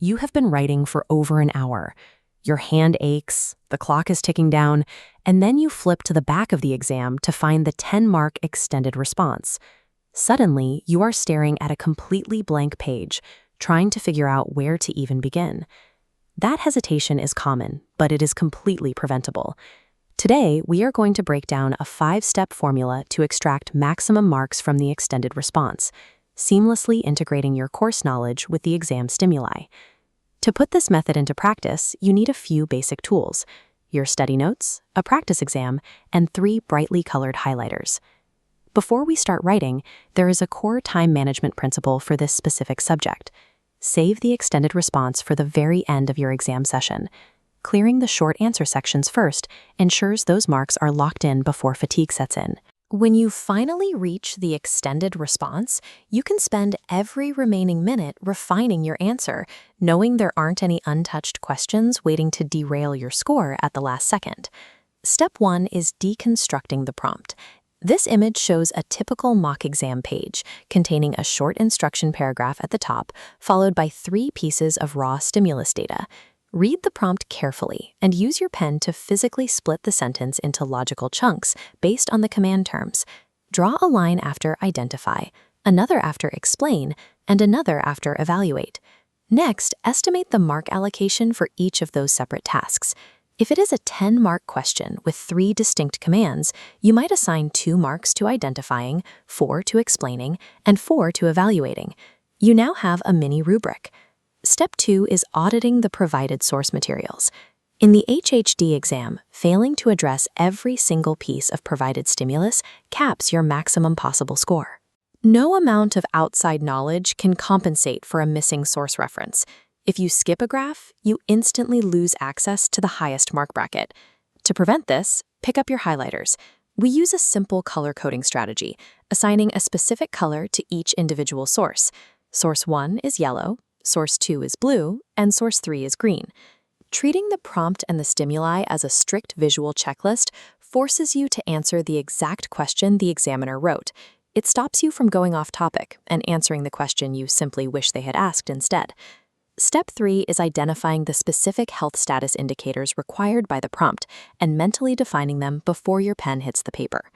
you have been writing for over an hour. Your hand aches, the clock is ticking down, and then you flip to the back of the exam to find the 10-mark extended response. Suddenly, you are staring at a completely blank page, trying to figure out where to even begin. That hesitation is common, but it is completely preventable. Today, we are going to break down a 5-step formula to extract maximum marks from the extended response, seamlessly integrating your course knowledge with the exam stimuli. To put this method into practice, you need a few basic tools: your study notes, a practice exam, and 3 brightly colored highlighters. Before we start writing, there is a core time management principle for this specific subject. Save the extended response for the very end of your exam session. Clearing the short answer sections first ensures those marks are locked in before fatigue sets in. When you finally reach the extended response, you can spend every remaining minute refining your answer, knowing there aren't any untouched questions waiting to derail your score at the last second. Step 1 is deconstructing the prompt. This image shows a typical mock exam page containing a short instruction paragraph at the top, followed by 3 pieces of raw stimulus data. Read the prompt carefully and use your pen to physically split the sentence into logical chunks based on the command terms. Draw a line after identify, another after explain, and another after evaluate. Next, estimate the mark allocation for each of those separate tasks. If it is a 10-mark question with 3 distinct commands, you might assign 2 marks to identifying, 4 to explaining, and 4 to evaluating. You now have a mini rubric. Step 2 is auditing the provided source materials. In the HHD exam, failing to address every single piece of provided stimulus caps your maximum possible score. No amount of outside knowledge can compensate for a missing source reference. If you skip a graph, you instantly lose access to the highest mark bracket. To prevent this, pick up your highlighters. We use a simple color coding strategy, assigning a specific color to each individual source. Source 1 is yellow, source 2 is blue, and source 3 is green. Treating the prompt and the stimuli as a strict visual checklist forces you to answer the exact question the examiner wrote. It stops you from going off topic and answering the question you simply wish they had asked instead. Step 3 is identifying the specific health status indicators required by the prompt and mentally defining them before your pen hits the paper.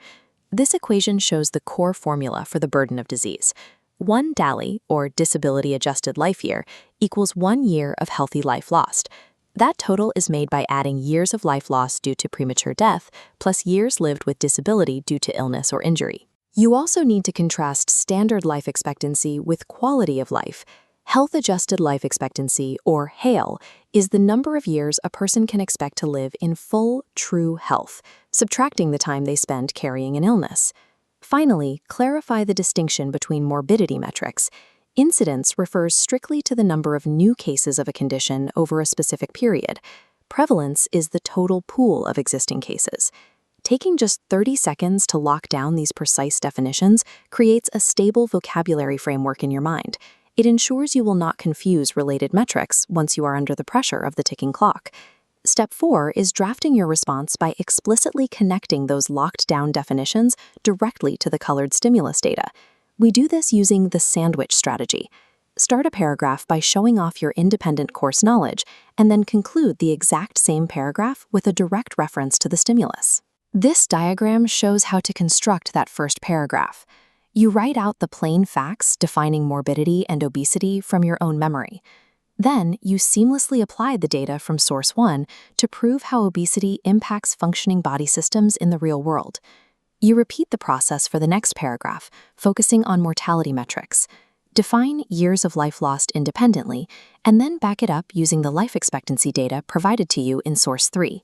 This equation shows the core formula for the burden of disease. 1 DALY, or disability-adjusted life year, equals 1 year of healthy life lost. That total is made by adding years of life lost due to premature death plus years lived with disability due to illness or injury. You also need to contrast standard life expectancy with quality of life. Health-adjusted life expectancy, or HALE, is the number of years a person can expect to live in full, true health, subtracting the time they spend carrying an illness. Finally, clarify the distinction between morbidity metrics. Incidence refers strictly to the number of new cases of a condition over a specific period. Prevalence is the total pool of existing cases. Taking just 30 seconds to lock down these precise definitions creates a stable vocabulary framework in your mind. It ensures you will not confuse related metrics once you are under the pressure of the ticking clock. Step 4 is drafting your response by explicitly connecting those locked-down definitions directly to the colored stimulus data. We do this using the sandwich strategy. Start a paragraph by showing off your independent course knowledge, and then conclude the exact same paragraph with a direct reference to the stimulus. This diagram shows how to construct that first paragraph. You write out the plain facts defining morbidity and obesity from your own memory. Then, you seamlessly apply the data from source 1 to prove how obesity impacts functioning body systems in the real world. You repeat the process for the next paragraph, focusing on mortality metrics. Define years of life lost independently, and then back it up using the life expectancy data provided to you in source 3.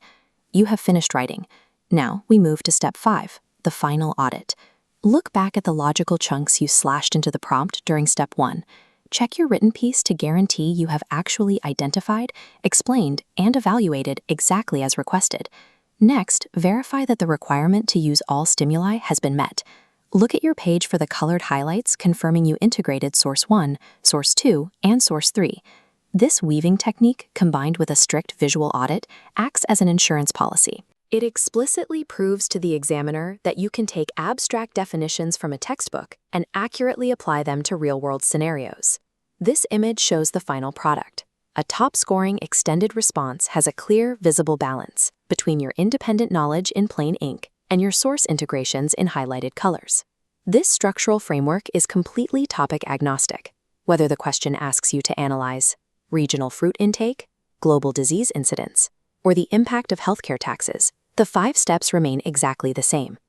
You have finished writing. Now, we move to step 5, the final audit. Look back at the logical chunks you slashed into the prompt during step 1. Check your written piece to guarantee you have actually identified, explained, and evaluated exactly as requested. Next, verify that the requirement to use all stimuli has been met. Look at your page for the colored highlights confirming you integrated source 1, source 2, and source 3. This weaving technique, combined with a strict visual audit, acts as an insurance policy. It explicitly proves to the examiner that you can take abstract definitions from a textbook and accurately apply them to real-world scenarios. This image shows the final product. A top-scoring extended response has a clear, visible balance between your independent knowledge in plain ink and your source integrations in highlighted colors. This structural framework is completely topic agnostic. Whether the question asks you to analyze regional fruit intake, global disease incidence, or the impact of healthcare taxes, the 5 steps remain exactly the same.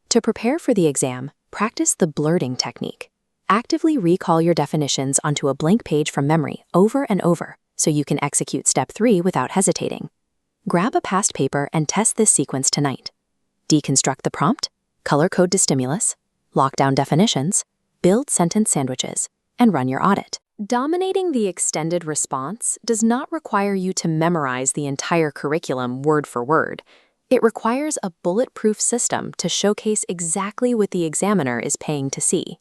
To prepare for the exam, practice the blurting technique. Actively recall your definitions onto a blank page from memory over and over so you can execute step 3 without hesitating. Grab a past paper and test this sequence tonight. Deconstruct the prompt, color code to stimulus, lock down definitions, build sentence sandwiches, and run your audit. Dominating the extended response does not require you to memorize the entire curriculum word for word. It requires a bulletproof system to showcase exactly what the examiner is paying to see.